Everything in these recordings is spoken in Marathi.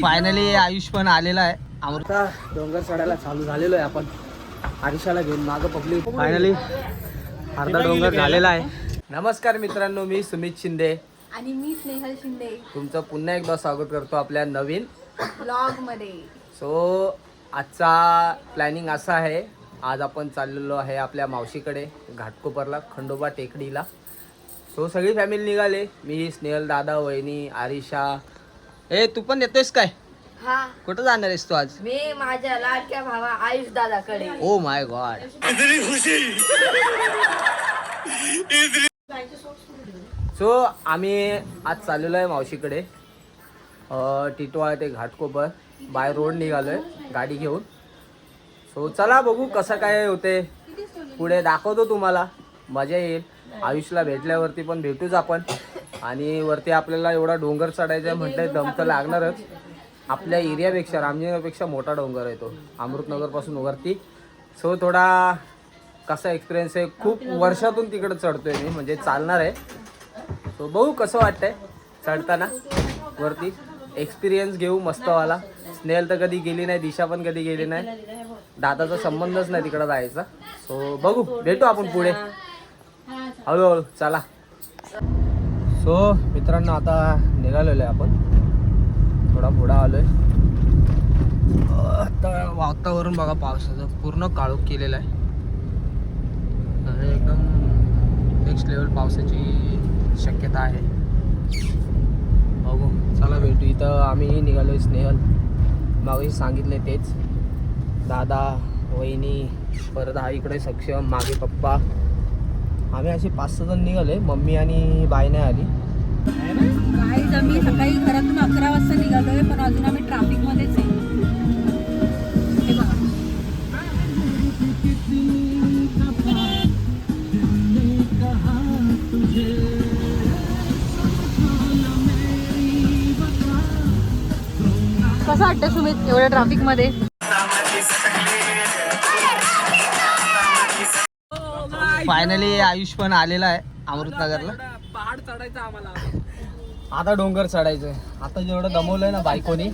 फायनली आयुष पण आलेला आहे. अमृता डोंगर चढायला चालू झालेलो आहे आपण. आयुष्याला घेऊन मागं पब्लिक. फायनली अर्धा डोंगर झालेला आहे. नमस्कार मित्रांनो, मी सुमित शिंदे आणि मी स्नेहल शिंदे तुमचं पुन्हा एकदा स्वागत करतो आपल्या नवीन ब्लॉग मध्ये. सो आजचा प्लॅनिंग असा आहे, आज आपण चाललेलो आहे आपल्या मावशीकडे घाटकोपरला, खंडोबा टेकडीला. सो सगळी फॅमिली निघाले. मी, स्नेहल दादा, वहिनी, आरिशा. तू पण येतोयस काय? हा, कुठं जाणार आहेस तू आज? मी माझ्या लाडक्या भावा आयुष दादाकडे. Oh my god. सो आम्ही आज चाललेलो आहे मावशीकडे. टिटवाळा ते घाटकोपर बाय रोड निघालोय गाडी घेऊन. सो चला बघू कसं काय होते, पुढे दाखवतो तुम्हाला, मजा येईल. आयुषला भेटल्यावरती पण भेटूच आपण. आणि वरती आपल्याला एवढा डोंगर चढायचा म्हटलं दम तर लागणारच. आपल्या एरियापेक्षा, रामनगरपेक्षा मोठा डोंगर आहे तो, अमृतनगरपासून वरती. सो थोडा कसा एक्सपिरियन्स आहे, खूप वर्षातून तिकडे चढतोय मी, म्हणजे चालणार आहे. सो बघू कसं वाटतंय चढताना वरती, एक्सपिरियन्स घेऊ मस्तवाला. स्नेहल तर कधी गेली नाही, दिशा पण कधी गेली नाही, दादाचा संबंधच नाही तिकडं जायचा. सो बघू, भेटू आपण पुढे हळूहळू. चला. सो मित्रांनो, आता निघालेलो आहे आपण, थोडा पुढं आलोय. आता वातावरण बघा, पावसाचं पूर्ण काळोख केलेलं आहे. एकदम नेक्स्ट लेवल पावसाची शक्यता आहे. बघू, चला भेटू. इथं आम्ही निघालोय, स्नेहल मागे सांगितले तेच, दादा, वहिनी, परत हा इकडे सक्षम, मागे पप्पा. आम्ही असे 5-6 जण निघाले, मम्मी आणि बाई नाही आली. गाईज, आम्ही सकाळी घरातून 11 वाजता निघालोय, पण अजून आम्ही ट्रॅफिक मध्येच आहे. हे बघा, कसं वाटतं सुमित एवढ्या ट्रॅफिक मध्ये? फायनली आयुष पण आलेला आहे अमृतनगरला. पहाड चढायचं आम्हाला. आता डोंगर चढायचंय. आता जेवढं दमवलंय ना बायकोनी,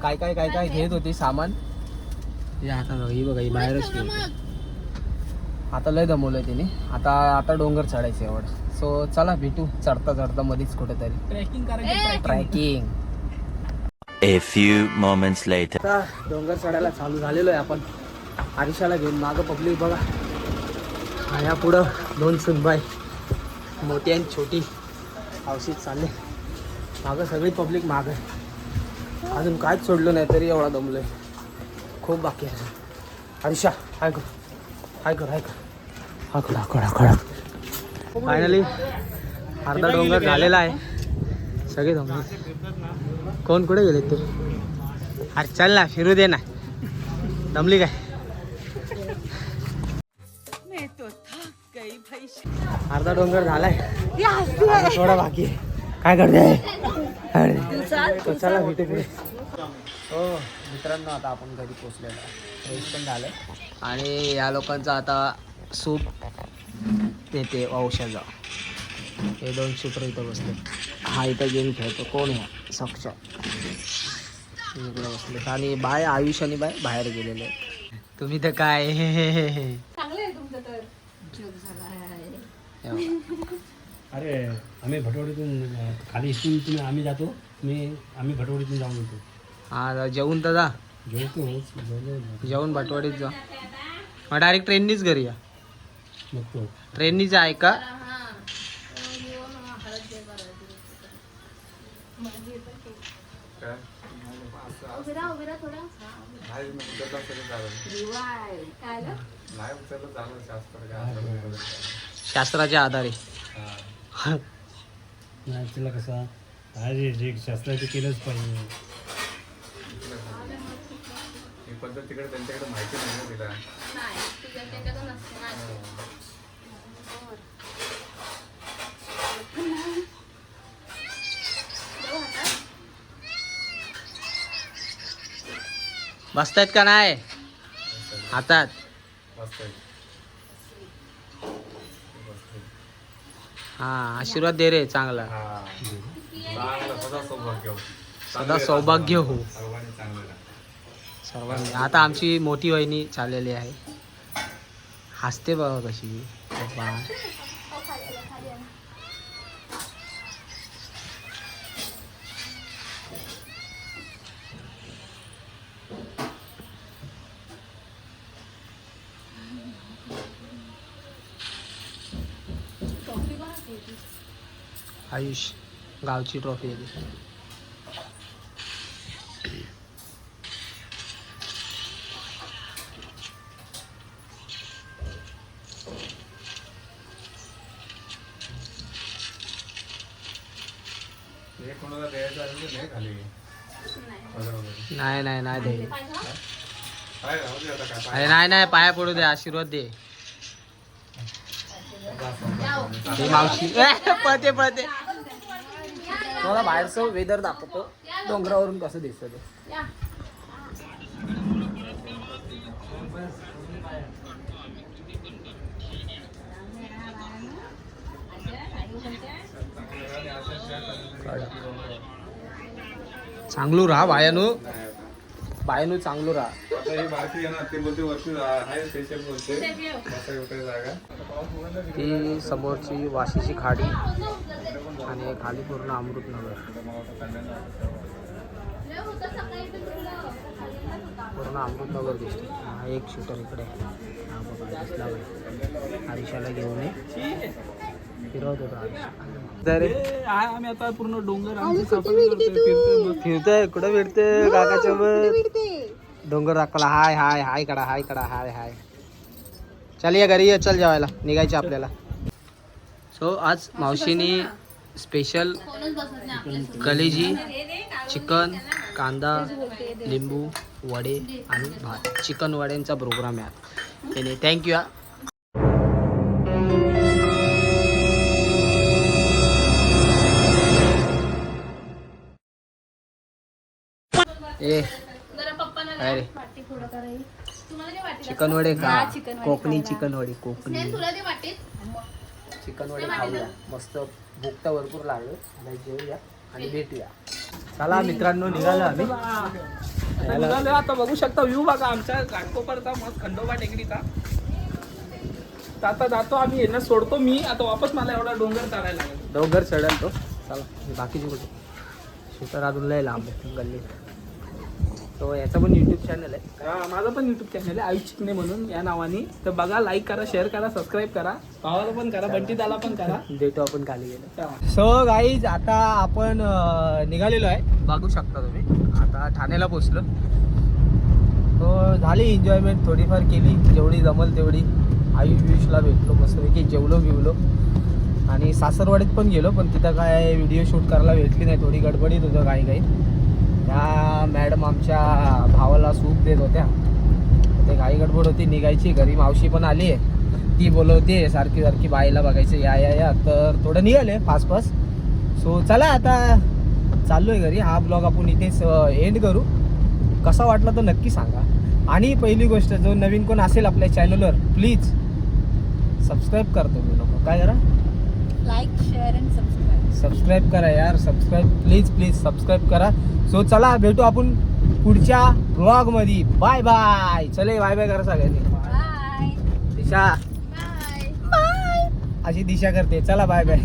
काय काय काय काय घेत होती सामान, हे आता ही बघा, ही बाहेरच ठेवते. आता लय दमवलंय तिने. आता डोंगर चढायचं एवढं. सो चला भेटू चढता चढता मध्येच कुठेतरी ट्रेकिंग करायचं. Tracking. A few moments later. आता डोंगर चढायला चालू झालेलो आहे आपण. आरिशाला घेऊन मागं पब्लिक बघा. ह्या पुढं 2 सुनबाई, मोठी आणि छोटी, हौशीत चालले. मागं सगळी पब्लिक मागं. अजून काहीच सोडलं नाही तरी एवढा दमलोय, खूप बाकी आहे. आरिशा हाय कर, हाय कर, हाय कर, हाकड हाकड हाकड. फायनली अर्धा डोंगर झालेला आहे. सगळे दमले. कोण कुठे गेले तू? अरे चल ना, फिरू दे ना. दमली काय? अर्धा डोंगर झालाय, थोडा बाकी आहे. काय करते? चला भेटू पुढे. हो मित्रांनो, आता आपण घरी पोचलेलो आहे. फ्रेश पण झालंय. आणि या लोकांचा आता सूप देते औषधा. हे 2 शूटर इथं बसले. हा इथं गेम खेळतो. कोण आहे? सक्षम इकडे बसले. आणि बाय, आयुष आणि बाय बाहेर गेलेले आहेत. तुम्ही तर काय चांगलं आहे तुमचं तर. अरे आम्ही भटवाडीतून खाली इथून आम्ही जातो. आम्ही भटवाडीतून जाऊन येतो. हा, जेवून तर जा. जेवून भटवाडीत जा. मग डायरेक्ट ट्रेननीच घरी या. ट्रेननीच आहे का? शास्त्राच्या आधारे. नाही तुला कसा अरे जे शास्त्राचं केलंच पाहिजे. पद्धत तिकडे त्यांच्याकडे माहिती नाही ना तिला. बसतायत का नाही हातात? हा, आशीर्वाद दे रे चांगला. चांगला सदा सौभाग्य. सदा सौभाग्य हो सर्वांनी चांगलं राहा. सर्वांनी. आता आमची मोठी वहिनी चाललेली आहे, हसते बघा कशी. बाबा. आयुष गावची ट्रॉफी आहे ती. हे कोणाला द्यायचं असेल तर नाही खाली बरोबर. नाही नाही नाही दे. काय राहू दे आता काय अरे नाही नाही, पाया पडू दे, आशीर्वाद दे. हे मावशी पळते पळते. मला बाहेरचं वेदर दाखवतो, डोंगरावरून कसं दिसतं ते. चांगलू राहा बायानू, बायानू चांगलू राहा. आता ही बाकी आहे ना, ते बोलते वरती आहे स्पेशल बोलते बसा एवढे जागा. ती समोरची वाशीची खाडी आणि खाली पूर्ण अमृतनगर, पूर्ण अमृतनगर दिसते. हा एक शूटर इकडे हा बघा दिसला बाई. हरीशाला घेऊन ये फिरवत होता आम्ही आता पूर्ण डोंगर फिरतोय. कुठं फिरतोय काकाच्या डोंगर दाखवला. हाय हाय हाय कडा, हाय कडा, हाय हाय. चल ये घरी ये, चल जेवायला निघायचं आपल्याला. सो आज मावशीनी स्पेशल कलेजी, चिकन, कांदा, लिंबू, वडे आणि भात. चिकन वड्यांचा प्रोग्राम आहे त्याने. थँक्यू हा. ए काय रे, चिकन वडे का? कोकणी चिकन वडे, कोकणी चिकन वडे खाऊया. मस्त भूक तर भरपूर लागले. आता जेवूया आणि भेटूया. चला मित्रांनो, निघालो आम्ही. आता बघू शकता व्ह्यू बघा आमच्या घाटकोपरचा, मस्त खंडोबा टेकडीचा. आता जातो आम्ही, यांना सोडतो मी आता वापस. मला एवढा डोंगर चढायला लागेल. डोंगर चढेल तो. चला बाकीचे कुठे शूटर अजून लय लांब आहे गल्ली. तो याचा पण यूट्यूब चॅनल आहे. हा, माझा पण युट्यूब चॅनल आहे आयुष चिकणे म्हणून या नावाने. तर बघा, लाईक करा, शेअर करा, सबस्क्राईब करा. भावाला पण करा, बंटीदाला पण करा. भेटू आपण खाली गेलो. सो गाईज आता आपण निघालेलो आहे, बघू शकता तुम्ही. आता ठाण्याला पोचलो. तो झाली एन्जॉयमेंट थोडीफार केली, जेवढी जमल तेवढी. आयुषला भेटलो मस्तपैकी, जेवलो बिवलो आणि सासरवाडीत पण गेलो. पण तिथं काय व्हिडिओ शूट करायला भेटली नाही, थोडी गडबडीत होतं काही काही. त्या मॅडम आमच्या भावाला सूप देत होत्या, ते घाई गडबड होती निघायची. घरी मावशी पण आली आहे, ती बोलवते सारखी सारखी बाईला बघायचं या. तर थोडं निघाले फास्ट फास्ट. सो चला आता चाललो आहे घरी. हा ब्लॉग आपण इथेच एंड करू. कसा वाटला तो नक्की सांगा. आणि पहिली गोष्ट, जो नवीन कोण असेल आपल्या चॅनलवर, प्लीज सबस्क्राईब करतो मी लोक. काय करा, like, share and subscribe. Subscribe करा यार, सबस्क्राईब प्लीज प्लीज सबस्क्राईब करा. सो चला भेटू आपण पुढच्या ब्लॉग मध्ये. Bye bye. चले बाय बाय करा सगळ्यांनी. Bye Disha bye. अशी दिशा करते. चला बाय बाय.